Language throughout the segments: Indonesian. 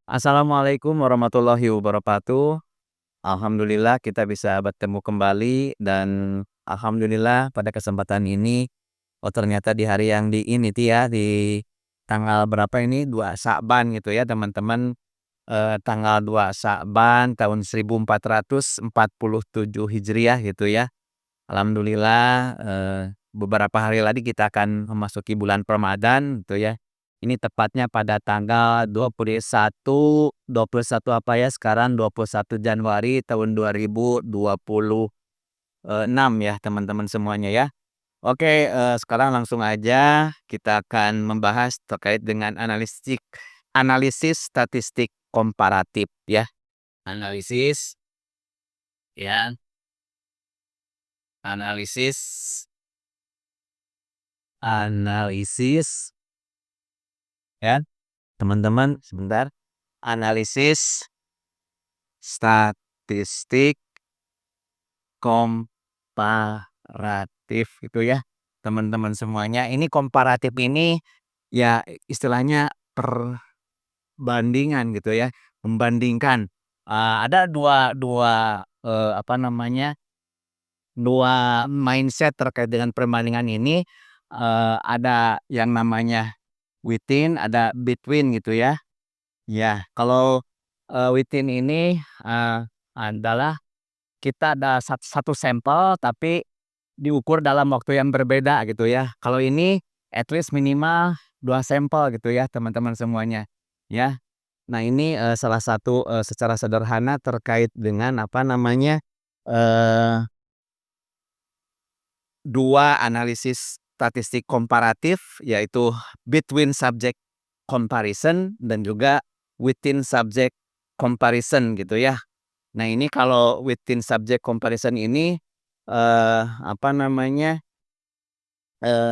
Assalamualaikum warahmatullahi wabarakatuh. Alhamdulillah kita bisa bertemu kembali dan alhamdulillah pada kesempatan ini, oh ternyata di hari yang di ini tuh ya, di tanggal berapa ini, 2 Sya'ban gitu ya teman-teman, tanggal 2 Sya'ban tahun 1447 Hijriah gitu ya. Alhamdulillah, beberapa hari lagi kita akan memasuki bulan Ramadan gitu ya. Ini tepatnya pada tanggal 21 apa ya sekarang 21 Januari tahun 2026 ya teman-teman semuanya ya. Oke, sekarang langsung aja kita akan membahas terkait dengan analisis statistik komparatif ya. Analisis ya, analisis analisis ya, teman-teman sebentar. Analisis statistik komparatif itu ya, teman-teman semuanya. Ini komparatif ini ya istilahnya perbandingan gitu ya, membandingkan. Ada dua dua, apa namanya, 2 mindset terkait dengan perbandingan ini, ada yang namanya within, ada between gitu ya. Ya, kalau, within ini, adalah kita ada satu sampel tapi diukur dalam waktu yang berbeda gitu ya. Kalau ini at least minimal 2 sampel gitu ya teman-teman semuanya, ya. Nah ini, salah satu, secara sederhana terkait dengan apa namanya, eee, 2 analisis statistik komparatif yaitu between subject comparison dan juga within subject comparison gitu ya. Nah ini kalau within subject comparison ini, apa namanya,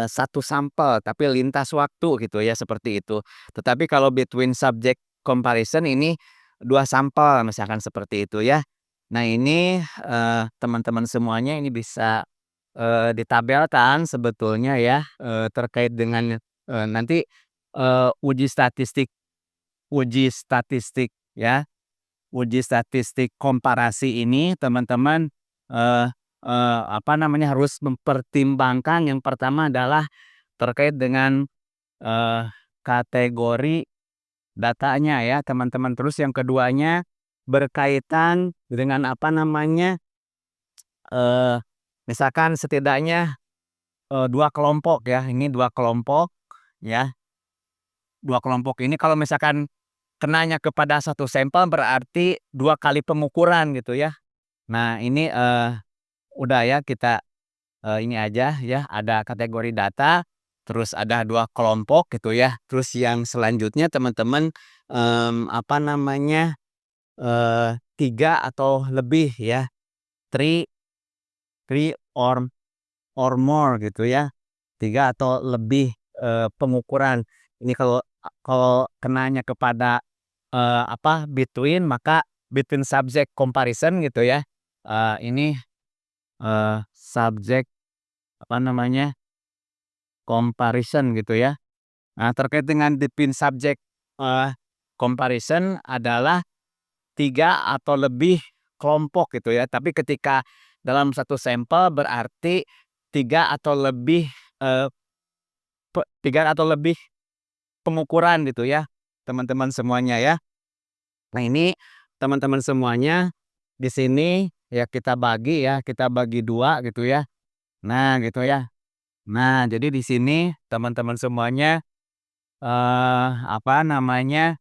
satu sampel tapi lintas waktu gitu ya seperti itu. Tetapi kalau between subject comparison ini 2 sampel misalkan seperti itu ya. Nah ini, teman-teman semuanya ini bisa, ditabelkan sebetulnya ya, terkait dengan, nanti, uji statistik ya. Uji statistik komparasi ini teman-teman, eee apa namanya, harus mempertimbangkan yang pertama adalah terkait dengan, kategori datanya ya teman-teman. Terus yang keduanya berkaitan dengan apa namanya, eee, misalkan setidaknya, 2 kelompok ya, ini 2 kelompok ya, 2 kelompok ini kalau misalkan kenanya kepada satu sampel berarti 2 kali pengukuran gitu ya. Nah ini, udah ya kita, ini aja ya, ada kategori data, terus ada 2 kelompok gitu ya, terus yang selanjutnya teman-teman, apa namanya, 3 atau lebih ya, three three or more gitu ya, 3 atau lebih, pengukuran. Ini kalau kenanya kepada, apa, between maka between subject comparison gitu ya, ini, subject apa namanya, comparison gitu ya. Nah, terkait dengan between subject, eee, comparison adalah 3 atau lebih kelompok gitu ya. Tapi ketika dalam satu sampel berarti 3 atau lebih, eee, 3 atau lebih pengukuran gitu ya, teman-teman semuanya ya. Nah, ini teman-teman semuanya di sini ya kita bagi 2 gitu ya. Nah, gitu ya. Nah, jadi di sini teman-teman semuanya, apa namanya,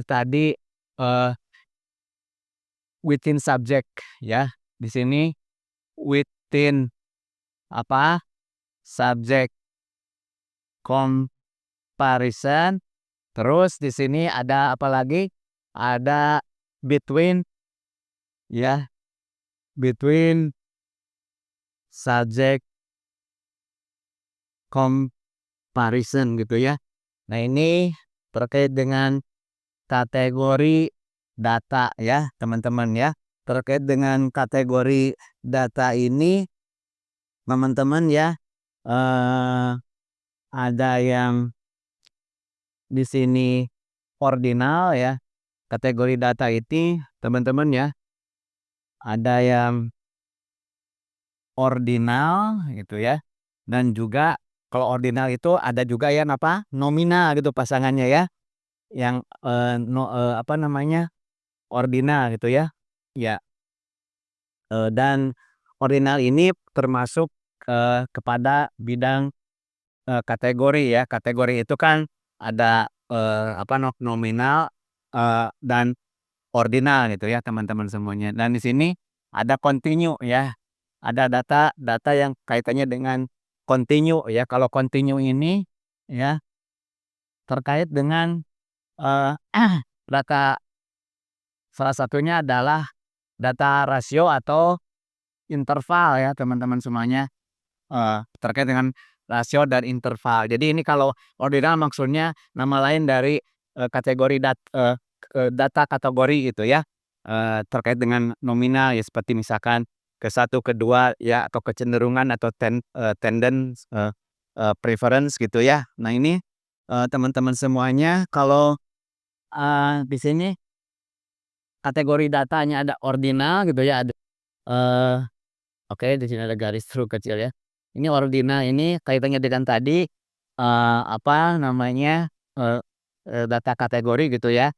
tadi, eee, within subject ya, di sini within apa, subject comparison, terus di sini ada apa lagi, ada between ya, between subject comparison gitu ya. Nah ini terkait dengan kategori data ya teman-teman ya. Terkait dengan kategori data ini teman-teman ya, ada yang di sini ordinal ya. Kategori data ini teman-teman ya, ada yang ordinal gitu ya, dan juga kalau ordinal itu ada juga yang apa, nominal gitu pasangannya ya, yang, apa namanya, ordinal gitu ya. Ya, dan ordinal ini termasuk, kepada bidang, kategori ya. Kategori itu kan ada, apa, nominal, dan ordinal gitu ya teman-teman semuanya. Dan di sini ada continue ya. Ada data data yang kaitannya dengan continue ya. Kalau continue ini ya terkait dengan, eee, data, salah satunya adalah data rasio atau interval ya teman-teman semuanya, terkait dengan rasio dan interval. Jadi ini kalau ordinal maksudnya nama lain dari, kategori data kategori gitu ya, terkait dengan nominal ya seperti misalkan ke satu ke 2 ya atau kecenderungan atau tendance, preference gitu ya. Nah ini, teman-teman semuanya kalau, di sini kategori datanya ada ordinal gitu ya, ada, eee, oke di sini ada garis stroke kecil ya. Ini ordinal ini kaitannya dengan tadi, apa namanya, eee data kategori gitu ya.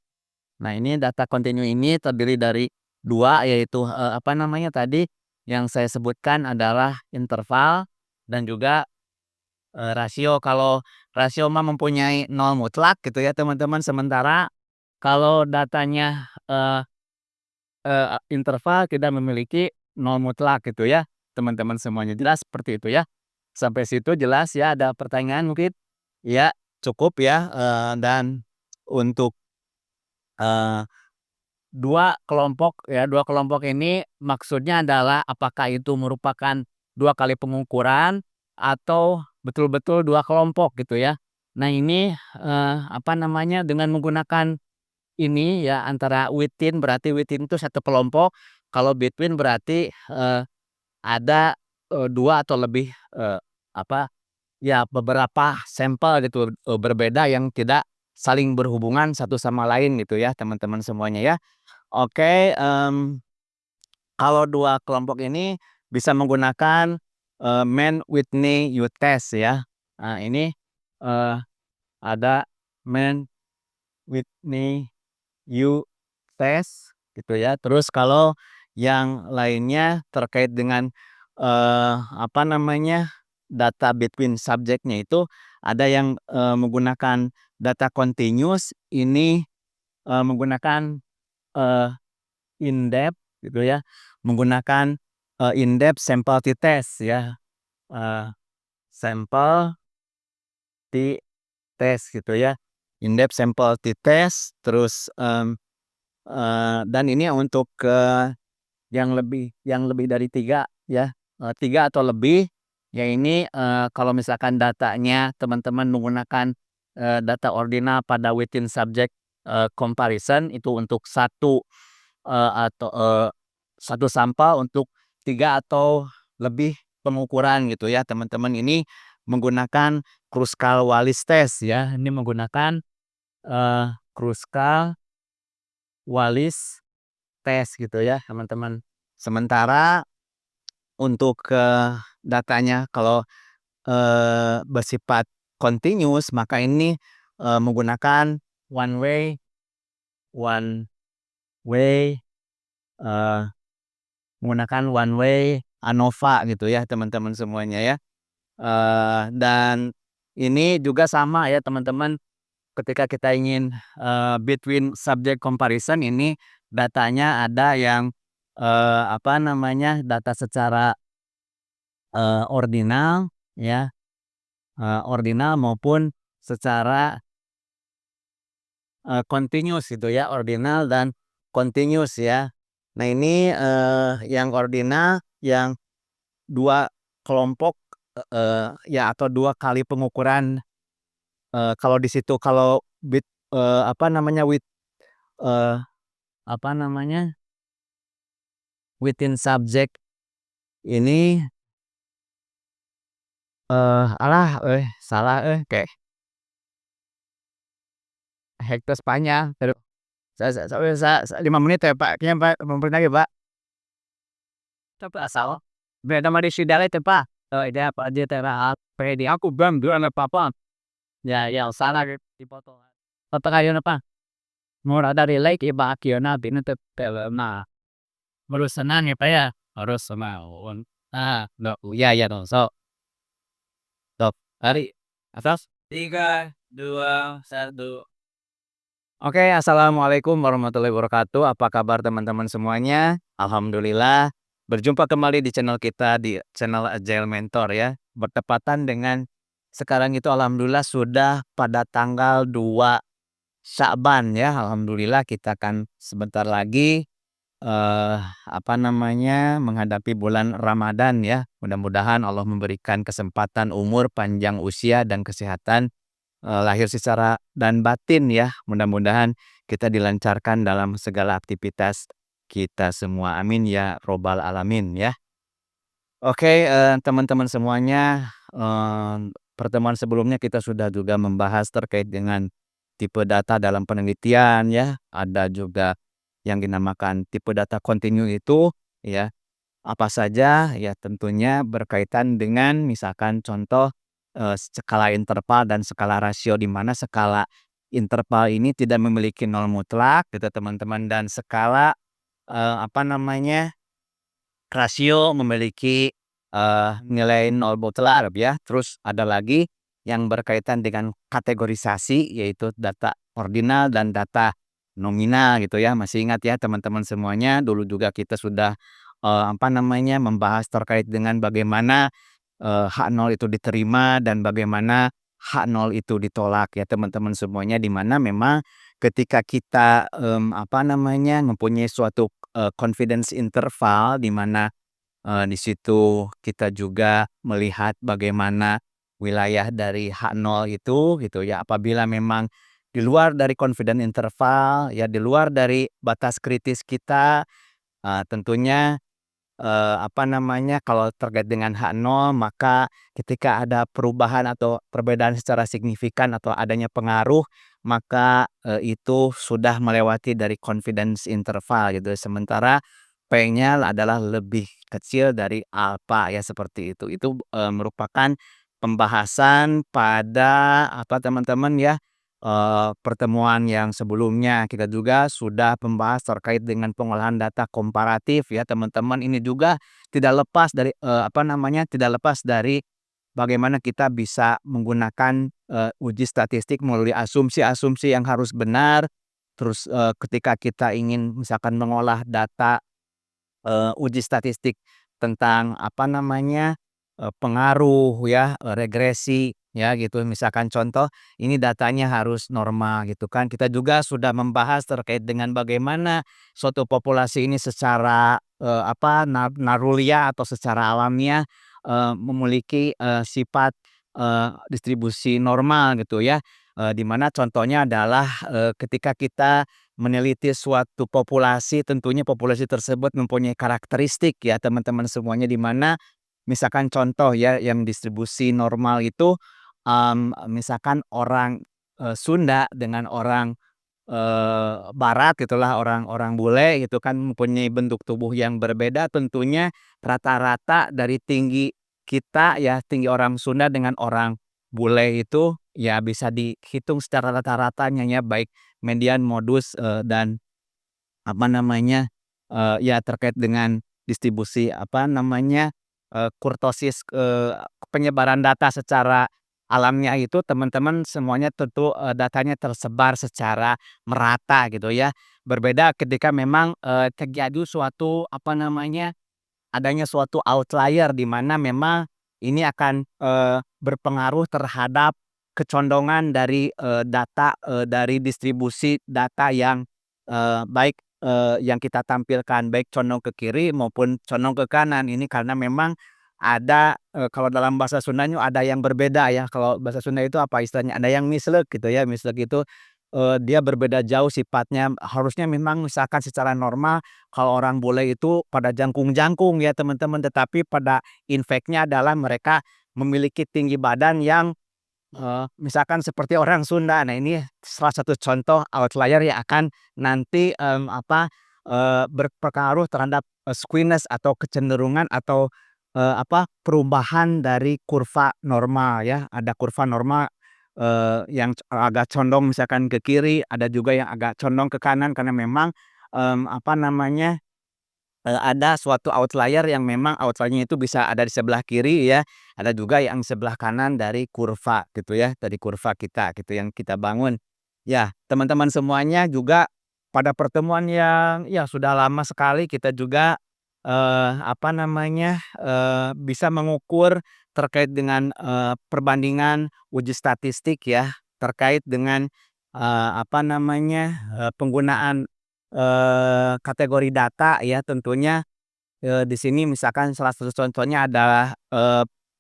Nah ini data kontinu ini terdiri dari 2 yaitu, apa namanya tadi, yang saya sebutkan adalah interval dan juga, rasio. Kalau rasio mah mempunyai nol mutlak gitu ya teman-teman, sementara kalau datanya, interval tidak memiliki nol mutlak gitu ya teman-teman semuanya. Jelas seperti itu ya? Sampai situ jelas ya, ada pertanyaan mungkin? Ya cukup ya, dan untuk, eee 2 kelompok ini maksudnya adalah apakah itu merupakan 2 kali pengukuran atau betul-betul 2 kelompok gitu ya. Nah ini, apa namanya, dengan menggunakan ini ya antara within berarti within itu satu kelompok, kalau between berarti, ada, 2 atau lebih, apa, ya beberapa sampel gitu, berbeda yang tidak saling berhubungan satu sama lain gitu ya teman-teman semuanya ya. Oke, kalau 2 kelompok ini bisa menggunakan, Mann-Whitney U-test ya. Nah ini, eee, ada Mann-Whitney U-test gitu ya. Terus kalau yang lainnya terkait dengan, apa namanya, data between subject-nya itu ada yang, menggunakan data continuous ini, menggunakan, eee in-depth gitu ya, menggunakan, in-depth sample t-test ya, eee, sampel t-test gitu ya, in-depth sample t-test terus, dan ini untuk, yang lebih dari 3 ya, 3 atau lebih, ya ini, kalau misalkan datanya teman-teman menggunakan, data ordinal pada within subject, comparison itu untuk satu, atau, 1 sampel untuk 3 atau lebih pengukuran gitu ya teman-teman. Ini menggunakan Kruskal-Wallis test ya, ini menggunakan, Kruskal-Wallis test gitu ya teman-teman. Sementara untuk, datanya kalau, bersifat continuous maka ini, menggunakan one way one way, eee, menggunakan one way ANOVA gitu ya teman-teman semuanya ya. Dan ini juga sama ya teman-teman, ketika kita ingin, between subject comparison ini datanya ada yang, apa namanya, data secara, ordinal ya, ordinal maupun secara, continuous gitu ya, ordinal dan continuous ya. Nah ini, yang ordinal yang 2 kelompok, ya atau 2 kali pengukuran, kalau di situ kalau apa namanya, eee, apa namanya, within subject ini, salah kayak hektar panjang terus 5 menit ya Pak, kayaknya Pak, 5 menit lagi Pak. Tapi asal beda mah di Sidale teh Pak, ide apa aja teh Pak, pede aku bam duluan apa-apa. Ya yang salah dipotong. Otak ayeuna Pak, murah dari lake iba akhirna bina teh nah, harus senang ya Pak ya, harus semangat. No, iya ya dong, stop, hari atas, 3, 2, 1. Oke, assalamualaikum warahmatullahi wabarakatuh. Apa kabar teman-teman semuanya? Alhamdulillah, berjumpa kembali di channel kita, di channel Agile Mentor ya. Bertepatan dengan sekarang itu alhamdulillah sudah pada tanggal 2 Sya'ban ya. Alhamdulillah kita akan sebentar lagi menghadapi bulan Ramadan ya. Mudah-mudahan Allah memberikan kesempatan umur, panjang usia dan kesehatan lahir secara dan batin ya. Mudah-mudahan kita dilancarkan dalam segala aktivitas kita semua. Amin ya robbal alamin ya. Oke, teman-teman semuanya, pertemuan sebelumnya kita sudah juga membahas terkait dengan tipe data dalam penelitian ya. Ada juga yang dinamakan tipe data kontinu itu ya. Apa saja? Ya tentunya berkaitan dengan misalkan contoh, skala interval dan skala rasio, di mana skala interval ini tidak memiliki nol mutlak gitu teman-teman, dan skala, rasio memiliki, nilai nol mutlak ya. Terus ada lagi yang berkaitan dengan kategorisasi, yaitu data ordinal dan data nominal gitu ya. Masih ingat ya teman-teman semuanya, dulu juga kita sudah, membahas terkait dengan bagaimana, H0 itu diterima dan bagaimana H0 itu ditolak ya teman-teman semuanya. Di mana memang ketika kita, mempunyai suatu, confidence interval, di mana di situ kita juga melihat bagaimana wilayah dari H0 itu gitu ya. Apabila memang di luar dari confidence interval ya, di luar dari batas kritis kita, tentunya kalau terkait dengan H0, maka ketika ada perubahan atau perbedaan secara signifikan atau adanya pengaruh, maka, itu sudah melewati dari confidence interval gitu. Sementara P-nya adalah lebih kecil dari alfa ya, seperti itu. Itu, merupakan pembahasan pada teman-teman ya, pertemuan yang sebelumnya. Kita juga sudah membahas terkait dengan pengolahan data komparatif ya teman-teman. Ini juga tidak lepas dari bagaimana kita bisa menggunakan, uji statistik melalui asumsi-asumsi yang harus benar. Terus, ketika kita ingin misalkan mengolah data, uji statistik tentang pengaruh ya, regresi ya gitu. Misalkan contoh, ini datanya harus normal gitu kan. Kita juga sudah membahas terkait dengan bagaimana suatu populasi ini secara, narulia atau secara alamiah, memiliki, sifat, distribusi normal gitu ya. Di mana contohnya adalah, ketika kita meneliti suatu populasi, tentunya populasi tersebut mempunyai karakteristik ya teman-teman semuanya, di mana misalkan contoh ya yang distribusi normal itu, misalkan orang, Sunda dengan orang, barat gitulah, orang bule gitu kan, mempunyai bentuk tubuh yang berbeda. Tentunya rata-rata dari tinggi kita ya, tinggi orang Sunda dengan orang bule itu ya bisa dihitung secara rata-ratanya ya, baik median, modus, dan ya terkait dengan distribusi kurtosis, penyebaran data secara alamnya itu teman-teman semuanya tentu, datanya tersebar secara merata gitu ya. Berbeda ketika memang, terjadi suatu adanya suatu outlier, di mana memang ini akan, berpengaruh terhadap kecondongan dari, dari distribusi data yang, baik, yang kita tampilkan, baik condong ke kiri maupun condong ke kanan. Ini karena memang ada, kalau dalam bahasa Sundanya ada yang berbeda ya. Kalau bahasa Sunda itu apa istilahnya, ada yang misleuk gitu ya. Misleuk itu, dia berbeda jauh sifatnya. Harusnya memang misalkan secara normal kalau orang bule itu pada jangkung-jangkung ya teman-teman, tetapi pada in fact-nya adalah mereka memiliki tinggi badan yang misalkan seperti orang Sunda. Nah, ini salah satu contoh outlier yang akan nanti, berpengaruh terhadap, skewness atau kecenderungan atau, perubahan dari kurva normal ya. Ada kurva normal, yang agak condong misalkan ke kiri, ada juga yang agak condong ke kanan karena memang, ada suatu outlier yang memang outlier-nya itu bisa ada di sebelah kiri ya, ada juga yang sebelah kanan dari kurva gitu ya, dari kurva kita gitu yang kita bangun. Ya, teman-teman semuanya juga pada pertemuan yang ya sudah lama sekali kita juga, bisa mengukur terkait dengan, perbandingan uji statistik ya, terkait dengan, penggunaan kategori data ya tentunya, di sini misalkan salah satu contohnya adalah,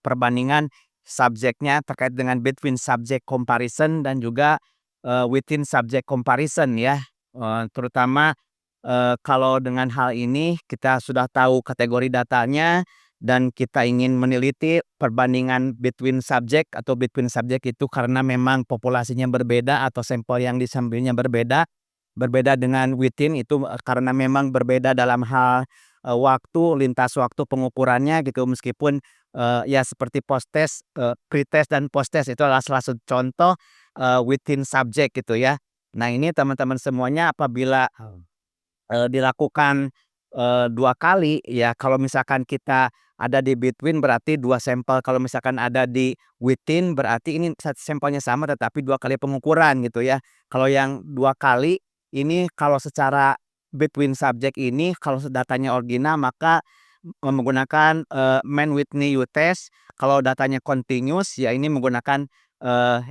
perbandingan subjeknya terkait dengan between subject comparison dan juga, within subject comparison ya, terutama, kalau dengan hal ini kita sudah tahu kategori datanya dan kita ingin meneliti perbandingan between subject atau between subject itu karena memang populasinya berbeda atau sampel yang diambilnya berbeda. Berbeda dengan within itu, karena memang berbeda dalam hal, waktu, lintas waktu pengukurannya gitu meskipun, ya seperti post-test, pre-test dan post-test itu adalah salah satu contoh, within subject gitu ya. Nah ini teman-teman semuanya apabila, dilakukan, 2 kali ya kalau misalkan kita ada di between berarti 2 sampel, kalau misalkan ada di within berarti ini sampelnya sama tetapi 2 kali pengukuran gitu ya. Kalau yang 2 kali ini kalau secara between subject ini kalau datanya original maka, menggunakan, Mann-Whitney U-test, kalau datanya continuous ya ini menggunakan,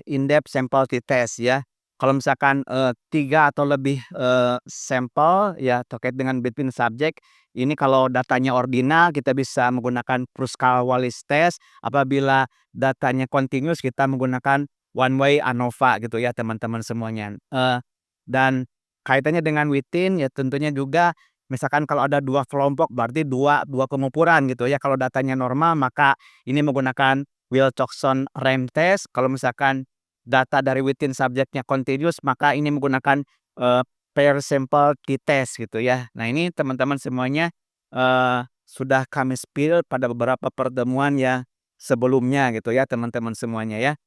in-depth sample t-test ya. Kalau misalkan, 3 atau lebih, sampel ya terkait dengan between subject, ini kalau datanya ordinal kita bisa menggunakan Kruskal-Wallis test, apabila datanya continuous kita menggunakan one way ANOVA gitu ya teman-teman semuanya. Dan kaitannya dengan within ya tentunya juga misalkan kalau ada 2 kelompok berarti dua pengukuran gitu ya, kalau datanya normal maka ini menggunakan Wilcoxon-Rank test, kalau misalkan data dari within subjeknya continuous maka ini menggunakan, pair sample t-test gitu ya. Nah ini teman-teman semuanya, sudah kami spill pada beberapa pertemuan yang sebelumnya gitu ya teman-teman semuanya ya.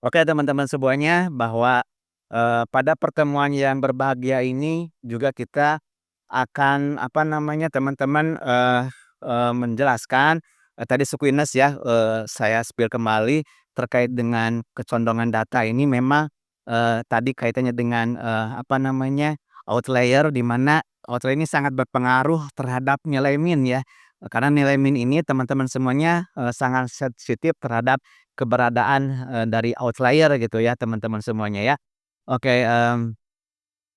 Oke teman-teman semuanya bahwa, pada pertemuan yang berbahagia ini juga kita akan teman-teman, menjelaskan, tadi skewness ya, saya spill kembali terkait dengan kecondongan data ini memang, tadi kaitannya dengan, outlier di mana outlier ini sangat berpengaruh terhadap nilai mean ya, karena nilai mean ini teman-teman semuanya, sangat sensitif terhadap keberadaan, dari outlier gitu ya teman-teman semuanya ya. Oke,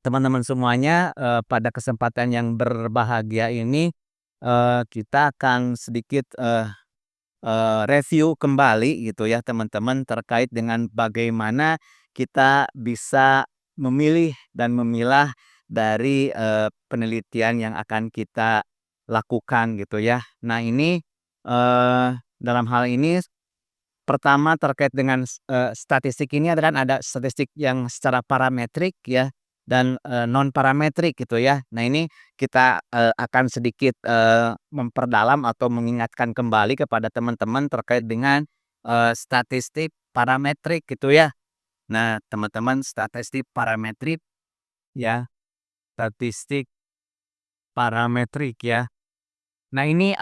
teman-teman semuanya, pada kesempatan yang berbahagia ini, kita akan sedikit, review kembali gitu ya teman-teman terkait dengan bagaimana kita bisa memilih dan memilah dari, penelitian yang akan kita lakukan gitu ya. Nah ini, dalam hal ini pertama terkait dengan statistik ini adalah ada statistik yang secara parametrik ya dan, non parametrik gitu ya. Nah ini kita, akan sedikit, memperdalam atau mengingatkan kembali kepada teman-teman terkait dengan, statistik parametrik gitu ya. Nah teman-teman statistik parametrik ya, statistik parametrik ya. Nah ini,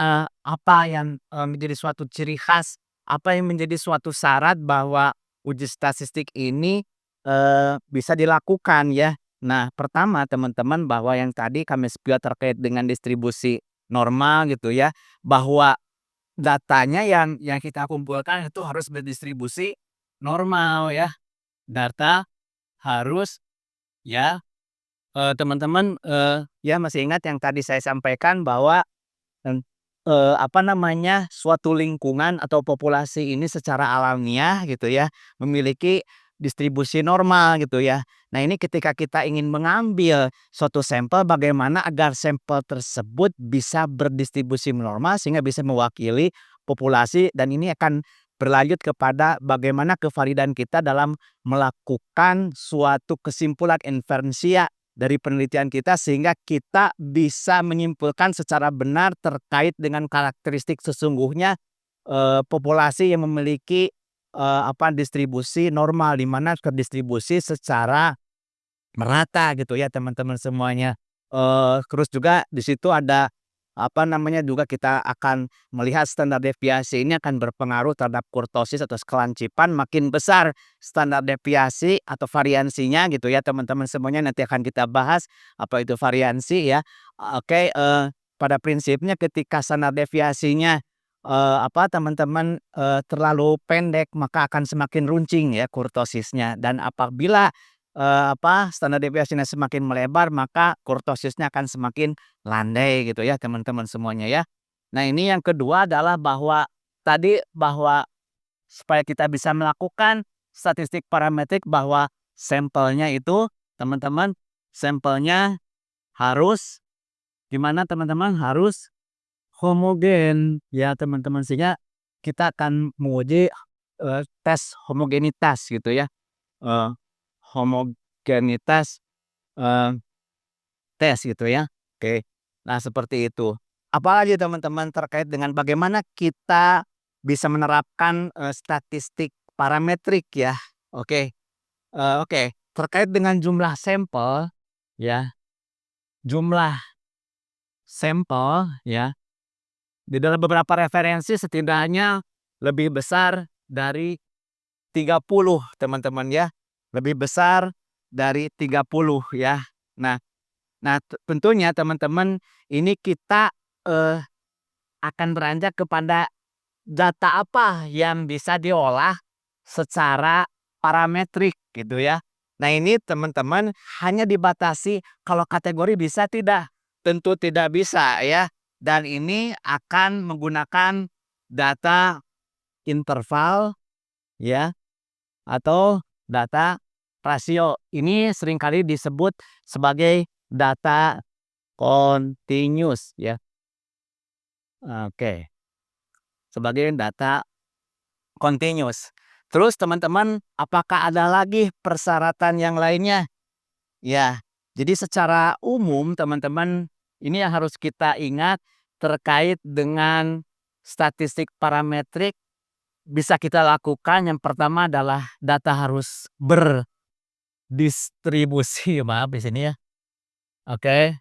apa yang, menjadi suatu ciri khas, apa yang menjadi suatu syarat bahwa uji statistik ini, bisa dilakukan ya. Nah pertama teman-teman bahwa yang tadi kami spill terkait dengan distribusi normal gitu ya, bahwa datanya yang kita kumpulkan itu harus berdistribusi normal ya. Data harus ya, teman-teman, ya masih ingat yang tadi saya sampaikan bahwa suatu lingkungan atau populasi ini secara alamiah gitu ya, memiliki distribusi normal gitu ya. Nah ini ketika kita ingin mengambil suatu sampel bagaimana agar sampel tersebut bisa berdistribusi normal sehingga bisa mewakili populasi dan ini akan berlanjut kepada bagaimana kevalidan kita dalam melakukan suatu kesimpulan inferensia dari penelitian kita sehingga kita bisa menyimpulkan secara benar terkait dengan karakteristik sesungguhnya populasi yang memiliki distribusi normal di mana terdistribusi secara merata gitu ya teman-teman semuanya. Terus juga di situ ada juga kita akan melihat standar deviasi ini akan berpengaruh terhadap kurtosis atau kelancipan. Makin besar standar deviasi atau variansinya gitu ya teman-teman semuanya, nanti akan kita bahas apa itu variansi ya. Oke, pada prinsipnya ketika standar deviasinya teman-teman terlalu pendek maka akan semakin runcing ya kurtosisnya, dan apabila standar deviasinya semakin melebar maka kurtosisnya akan semakin landai gitu ya teman-teman semuanya ya. Nah ini yang kedua adalah bahwa supaya kita bisa melakukan statistik parametrik bahwa sampelnya itu teman-teman, sampelnya harus gimana teman-teman, harus homogen ya teman-teman, sehingga kita akan menguji tes homogenitas gitu ya. Homogenitas tes gitu ya. Oke. Nah, seperti itu. Apalagi teman-teman terkait dengan bagaimana kita bisa menerapkan statistik parametrik ya. Oke. Oke, terkait dengan jumlah sampel ya. Jumlah sampel ya. Di dalam beberapa referensi setidaknya lebih besar dari 30 teman-teman ya. Lebih besar dari 30 ya. Nah tentunya teman-teman ini kita akan beranjak kepada data apa yang bisa diolah secara parametrik gitu ya. Nah ini teman-teman hanya dibatasi kalau kategori bisa tidak? Tentu tidak bisa ya. Dan ini akan menggunakan data interval ya atau data rasio. Ini seringkali disebut sebagai data continuous ya. Oke. Sebagai data continuous. Terus teman-teman, apakah ada lagi persyaratan yang lainnya? Ya. Jadi secara umum teman-teman, ini yang harus kita ingat terkait dengan statistik parametrik bisa kita lakukan. Yang pertama adalah data harus berdistribusi, maaf di sini ya. Oke.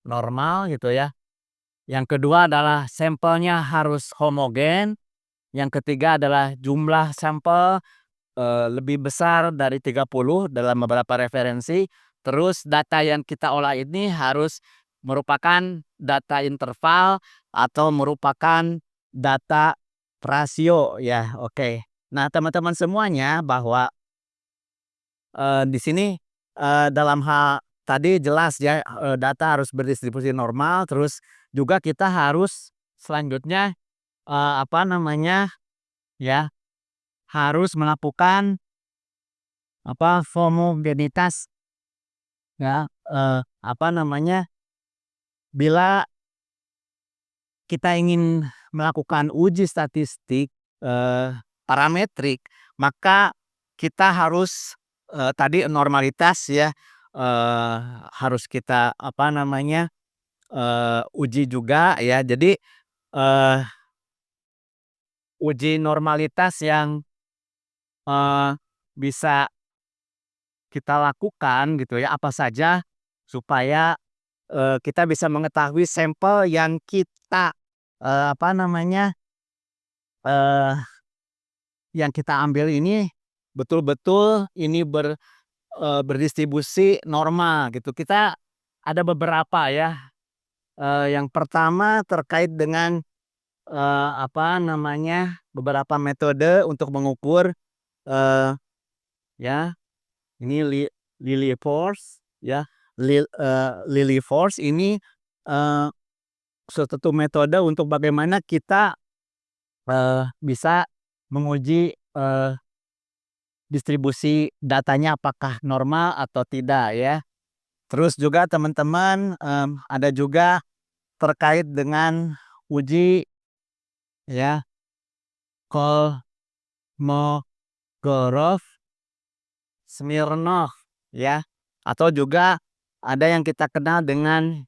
Normal gitu ya. Yang kedua adalah sampelnya harus homogen. Yang ketiga adalah jumlah sampel lebih besar dari 30 dalam beberapa referensi. Terus data yang kita olah ini harus merupakan data interval atau merupakan data rasio ya. Oke. Nah, teman-teman semuanya bahwa di sini dalam hal tadi jelas ya, data harus berdistribusi normal, terus juga kita harus selanjutnya ya, harus melakukan homogenitas ya, bila kita ingin melakukan uji statistik parametrik maka kita harus tadi normalitas ya, harus kita uji juga ya. Jadi uji normalitas yang bisa kita lakukan gitu ya, apa saja supaya kita bisa mengetahui sampel yang kita yang kita ambil ini betul-betul ini berdistribusi normal gitu. Kita ada beberapa ya. Yang pertama terkait dengan beberapa metode untuk mengukur ya. Ini Lillie force ya. Lillie force ini suatu metode untuk bagaimana kita bisa menguji distribusi datanya apakah normal atau tidak ya. Terus juga teman-teman ada juga terkait dengan uji ya Kolmogorov, Smirnov, ya. Atau juga ada yang kita kenal dengan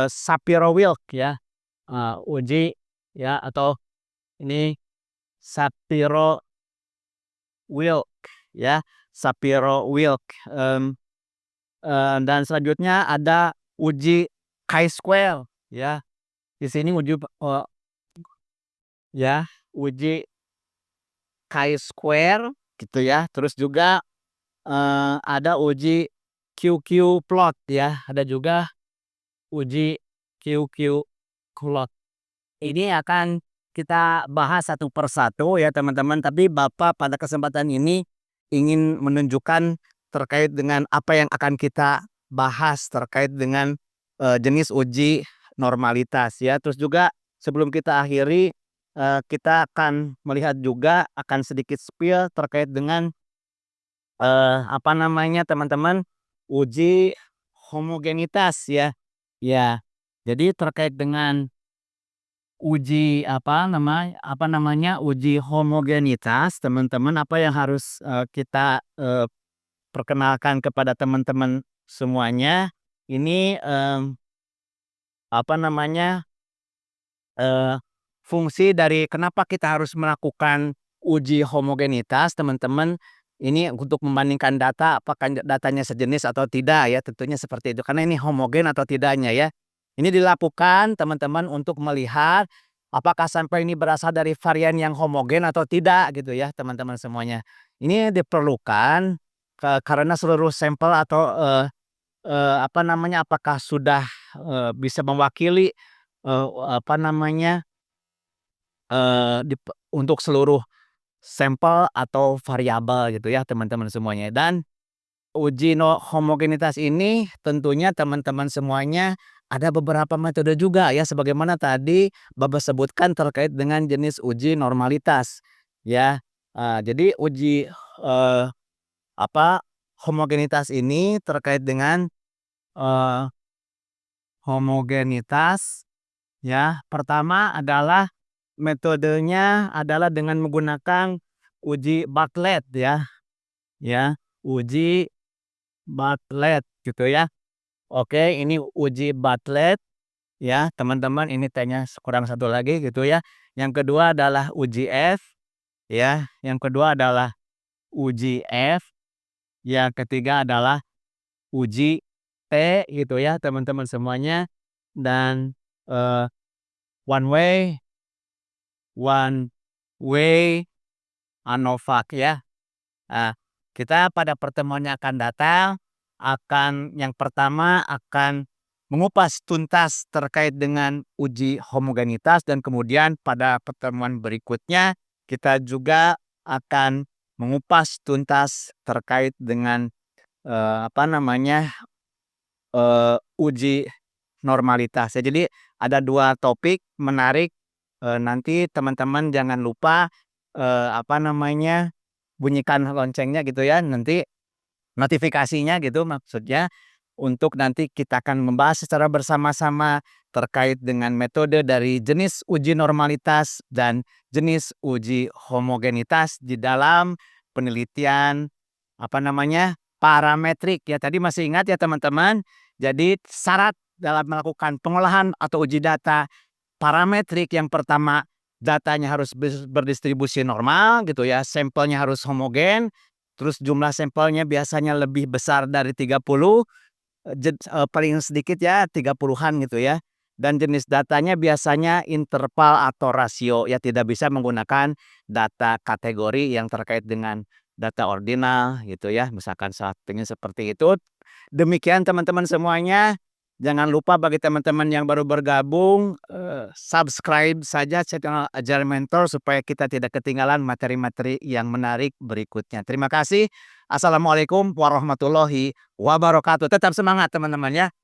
Shapiro-Wilk, ya. Uji, ya, atau ini Shapiro-Wilk, ya, Shapiro-Wilk. Dan selanjutnya ada uji chi-square, ya. Di sini ya, uji chi-square gitu ya. Terus juga ada uji QQ plot, ya. Ada juga uji QQ plot. Ini akan kita bahas satu persatu ya teman-teman, tapi Bapak pada kesempatan ini ingin menunjukkan terkait dengan apa yang akan kita bahas terkait dengan jenis uji normalitas, ya. Terus juga sebelum kita akhiri, kita akan melihat juga akan sedikit spill terkait dengan apa namanya teman-teman, uji homogenitas, ya. Ya, jadi terkait dengan uji apa namanya, uji homogenitas teman-teman, apa yang harus kita perkenalkan kepada teman-teman semuanya, ini apa namanya, fungsi dari kenapa kita harus melakukan uji homogenitas teman-teman, ini untuk membandingkan data apakah datanya sejenis atau tidak, ya, tentunya seperti itu karena ini homogen atau tidaknya, ya. Ini dilakukan teman-teman untuk melihat apakah sampel ini berasal dari varian yang homogen atau tidak gitu ya teman-teman semuanya. Ini diperlukan karena seluruh sampel atau apa namanya, apakah sudah bisa mewakili apa namanya, untuk seluruh sampel atau variabel gitu ya teman-teman semuanya. Dan uji homogenitas ini tentunya teman-teman semuanya ada beberapa metode juga ya, sebagaimana tadi Bapak sebutkan terkait dengan jenis uji normalitas, ya. Jadi uji apa, homogenitas ini terkait dengan eee, homogenitas, ya. Pertama adalah metodenya adalah dengan menggunakan uji Bartlett, ya, uji Bartlett gitu ya. Oke, ini uji Bartlett, ya, teman-teman, ini T-nya kurang satu lagi gitu ya. Yang kedua adalah uji F, ya, yang kedua adalah uji F, yang ketiga adalah uji T gitu ya teman-teman semuanya. Dan eee, one way one way ANOVA, ya. Nah, kita pada pertemuan yang akan datang akan yang pertama akan mengupas tuntas terkait dengan uji homogenitas, dan kemudian pada pertemuan berikutnya kita juga akan mengupas tuntas terkait dengan apa namanya, uji normalitas, ya. Jadi ada 2 topik menarik, nanti teman-teman jangan lupa apa namanya, bunyikan loncengnya gitu ya, nanti notifikasinya gitu maksudnya, untuk nanti kita akan membahas secara bersama-sama terkait dengan metode dari jenis uji normalitas dan jenis uji homogenitas di dalam penelitian apa namanya, parametrik, ya. Tadi masih ingat ya teman-teman? Jadi syarat dalam melakukan pengolahan atau uji data parametrik yang pertama, datanya harus berdistribusi normal gitu ya, sampelnya harus homogen, terus jumlah sampelnya biasanya lebih besar dari 30, paling sedikit ya 30-an gitu ya. Dan jenis datanya biasanya interval atau rasio, ya, tidak bisa menggunakan data kategori yang terkait dengan data ordinal gitu ya, misalkan satunya seperti itu. Demikian teman-teman semuanya. Jangan lupa bagi teman-teman yang baru bergabung, subscribe saja channel Ajar Mentor supaya kita tidak ketinggalan materi-materi yang menarik berikutnya. Terima kasih. Assalamualaikum warahmatullahi wabarakatuh. Tetap semangat teman-teman ya.